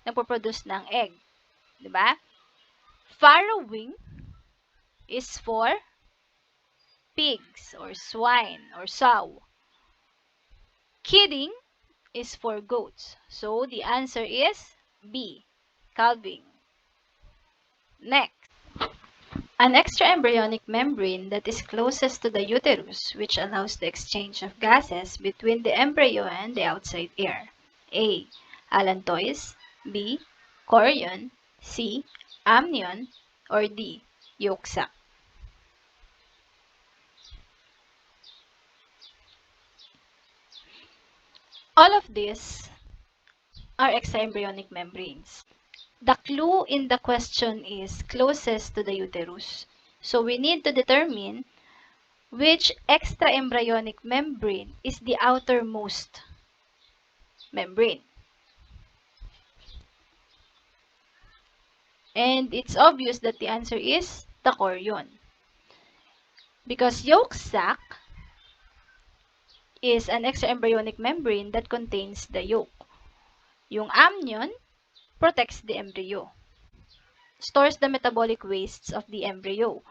nagpo-produce ng egg. Diba? Farrowing is for pigs or swine or sow. Kidding is for goats. So, the answer is B. Calving. Next, an extraembryonic membrane that is closest to the uterus, which allows the exchange of gases between the embryo and the outside air. A. Allantois, B. Chorion, C. Amnion, or D. Yolk sac. All of these are extraembryonic membranes. The clue in the question is closest to the uterus. So we need to determine which extraembryonic membrane is the outermost membrane. And it's obvious that the answer is the chorion. Because yolk sac is an extraembryonic membrane that contains the yolk. Yung amnion protects the embryo, stores the metabolic wastes of the embryo,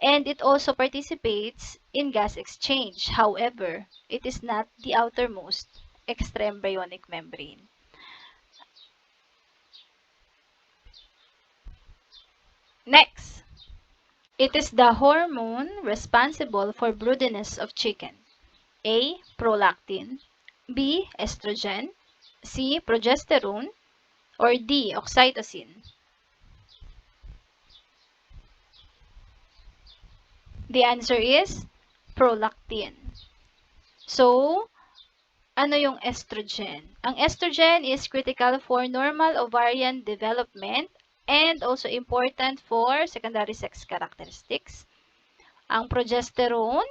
and it also participates in gas exchange. However, it is not the outermost extraembryonic membrane. Next, it is the hormone responsible for broodiness of chicken. A. Prolactin, B. Estrogen, C. Progesterone, or D. Oxytocin. The answer is prolactin. So, ano yung estrogen? Ang estrogen is critical for normal ovarian development and also important for secondary sex characteristics. Ang progesterone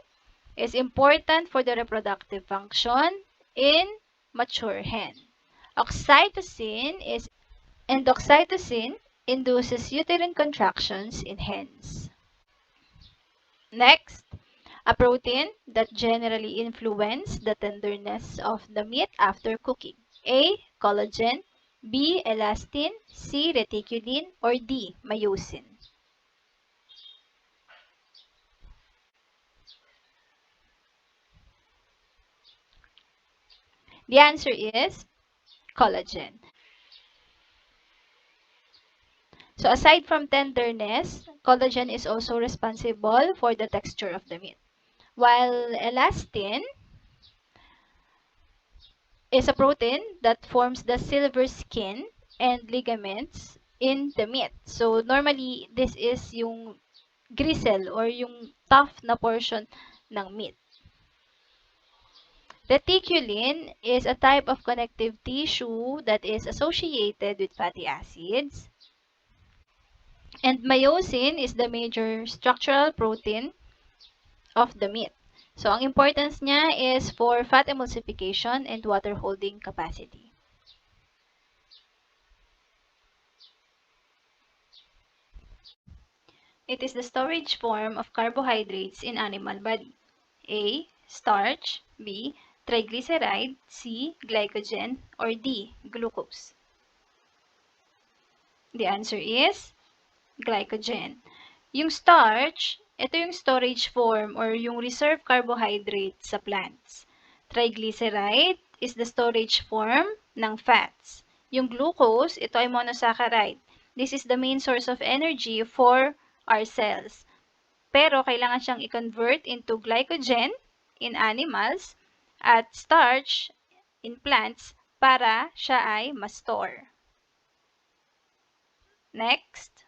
is important for the reproductive function in mature hen. Oxytocin induces uterine contractions in hens. Next, a protein that generally influence the tenderness of the meat after cooking. A. Collagen, B. Elastin, C. Reticulin, or D. Myosin. The answer is collagen. So aside from tenderness, collagen is also responsible for the texture of the meat. While elastin is a protein that forms the silver skin and ligaments in the meat. So normally, this is yung gristle or yung tough na portion ng meat. Reticulin is a type of connective tissue that is associated with fatty acids. And myosin is the major structural protein of the meat. So, ang importance niya is for fat emulsification and water holding capacity. It is the storage form of carbohydrates in animal body. A. Starch. B. Triglyceride. C. Glycogen. Or D. Glucose. The answer is glycogen. Yung starch, ito yung storage form or yung reserve carbohydrate sa plants. Triglyceride is the storage form ng fats. Yung glucose, ito ay monosaccharide. This is the main source of energy for our cells. Pero kailangan siyang i-convert into glycogen in animals at starch in plants para siya ay ma-store. Next.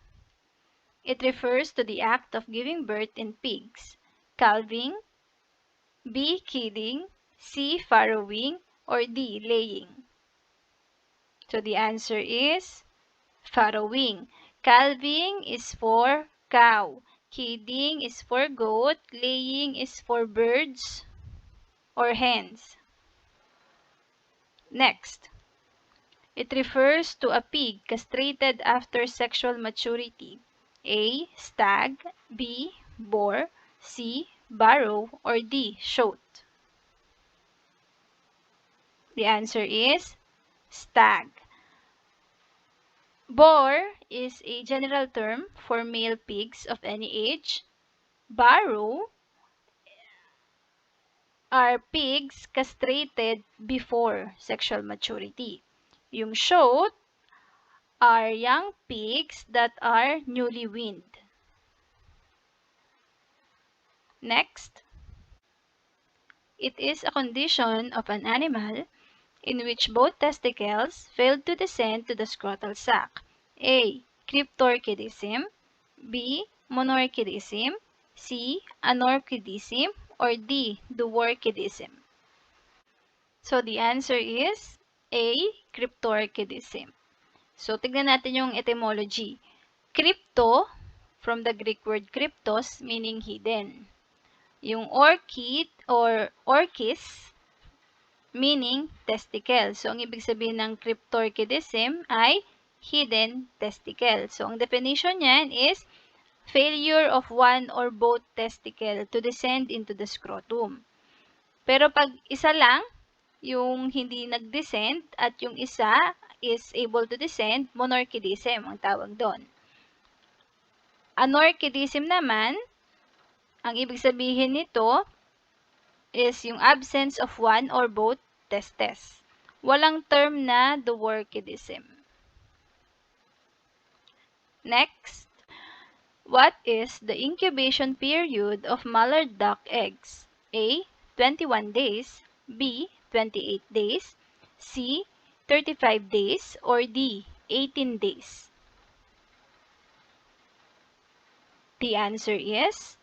It refers to the act of giving birth in pigs. Calving, B. Kidding, C. Farrowing, or D. Laying. So the answer is farrowing. Calving is for cow. Kidding is for goat. Laying is for birds or hens. Next. It refers to a pig castrated after sexual maturity. A. Stag, B. Boar, C. Barrow, or D. Shoat. The answer is stag. Boar is a general term for male pigs of any age. Barrow are pigs castrated before sexual maturity. Yung shoat are young pigs that are newly weaned. Next, it is a condition of an animal in which both testicles fail to descend to the scrotal sac. A. Cryptorchidism, B. Monorchidism, C. Anorchidism, or D. Duorchidism. So the answer is A. Cryptorchidism. So tignan natin yung etymology. Crypto, from the Greek word cryptos, meaning hidden. Yung orchid or orchis, meaning testicle. So, ang ibig sabihin ng cryptorchidism ay hidden testicle. So, ang definition niyan is failure of one or both testicle to descend into the scrotum. Pero pag isa lang, yung hindi nag-descend at yung isa is able to descend, monorchidism ang tawag doon. Anorchidism naman, ang ibig sabihin nito is yung absence of one or both testes. Walang term na duorchidism. Next, what is the incubation period of mallard duck eggs? A. 21 days, B. 28 days, C. 35 days, or D. 18 days. The answer is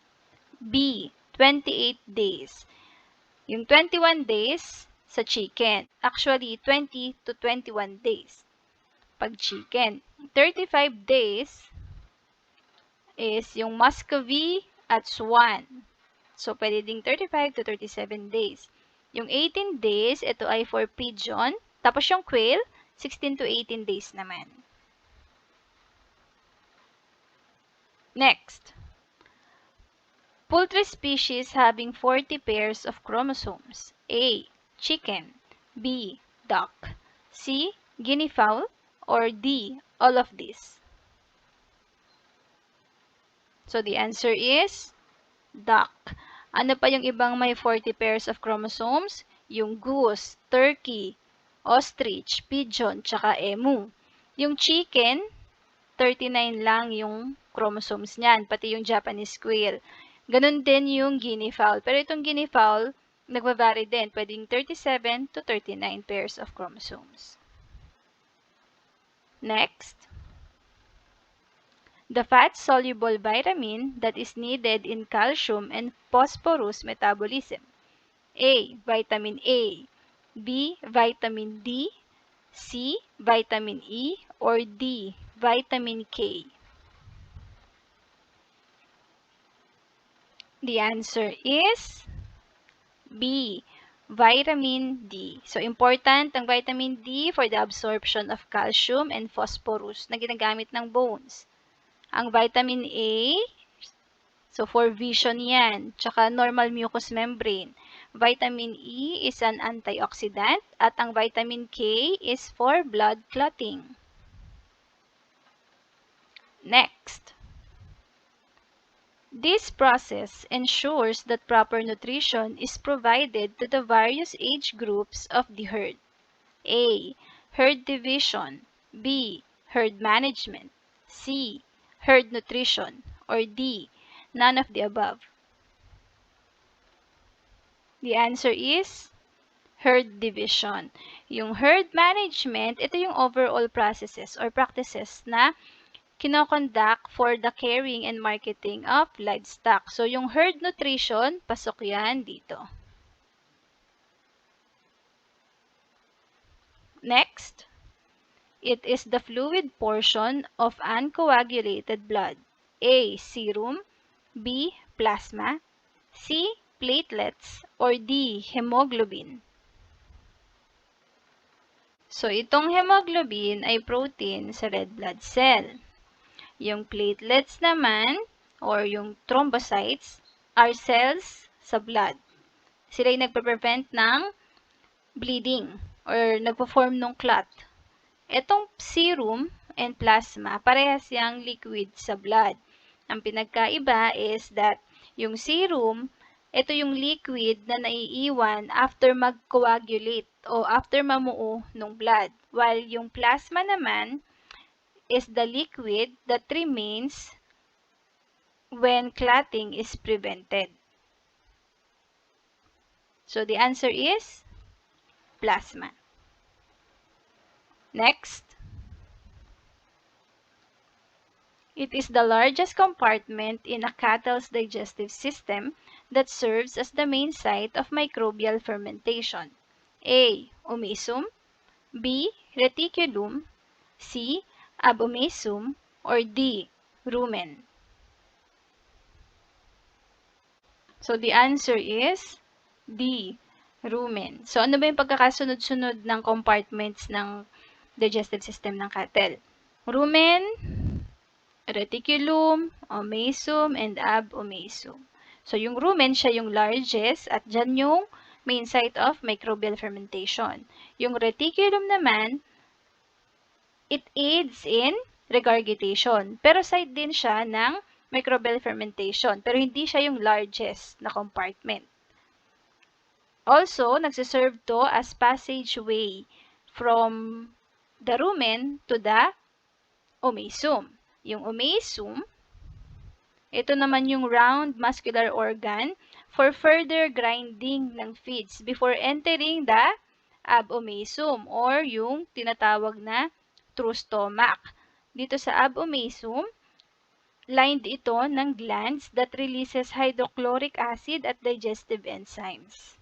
B. 28 days. Yung 21 days sa chicken. Actually, 20 to 21 days pag chicken. 35 days is yung Muscovy at Swan. So, pwede ding 35 to 37 days. Yung 18 days, ito ay for pigeon. Tapos yung quail, 16 to 18 days naman. Next. Poultry species having 40 pairs of chromosomes. A. Chicken. B. Duck. C. Guinea fowl. Or D. All of these. So, the answer is duck. Ano pa yung ibang may 40 pairs of chromosomes? Yung goose, turkey, ostrich, pigeon, tsaka emu. Yung chicken, 39 lang yung chromosomes niyan, pati yung Japanese quail. Ganun din yung guinea fowl. Pero itong guinea fowl, nagva-vary din. Pwedeng 37 to 39 pairs of chromosomes. Next. The fat-soluble vitamin that is needed in calcium and phosphorus metabolism. A. Vitamin A. B. Vitamin D. C. Vitamin E. Or D. Vitamin K. The answer is B. Vitamin D. So, important ang vitamin D for the absorption of calcium and phosphorus na ginagamit ng bones. Ang vitamin A, so for vision yan, tsaka normal mucous membrane. Vitamin E is an antioxidant at ang vitamin K is for blood clotting. Next. This process ensures that proper nutrition is provided to the various age groups of the herd. A. Herd division. B. Herd management. C. Herd nutrition. Or D. None of the above. The answer is herd division. Yung herd management, ito yung overall processes or practices na kinoconduct for the caring and marketing of livestock. So, yung herd nutrition, pasok yan dito. Next, it is the fluid portion of uncoagulated blood. A. Serum. B. Plasma. C. Platelets. Or D. Hemoglobin. So, itong hemoglobin ay protein sa red blood cell. Yung platelets naman, or yung thrombocytes, are cells sa blood. Sila ay nagpe-prevent ng bleeding or nagpo-form ng clot. Itong serum and plasma, parehas yang liquid sa blood. Ang pinagkaiba is that yung serum, ito yung liquid na naiiwan after mag-coagulate o after mamuo ng blood. While yung plasma naman is the liquid that remains when clotting is prevented. So, the answer is plasma. Next. It is the largest compartment in a cattle's digestive system that serves as the main site of microbial fermentation. A. Omasum. B. Reticulum. C. Abomasum. Or D. Rumen. So, the answer is D. Rumen. So, ano ba yung pagkakasunod-sunod ng compartments ng digestive system ng cattle? Rumen, reticulum, omasum, and abomasum. So, yung rumen, siya yung largest at dyan yung main site of microbial fermentation. Yung reticulum naman, it aids in regurgitation. Pero site din siya ng microbial fermentation. Pero hindi siya yung largest na compartment. Also, nagsiserve to as passageway from the rumen to the omasum. Yung omasum, ito naman yung round muscular organ for further grinding ng feeds before entering the abomasum or yung tinatawag na true stomach. Dito sa abomasum, lined ito ng glands that releases hydrochloric acid at digestive enzymes.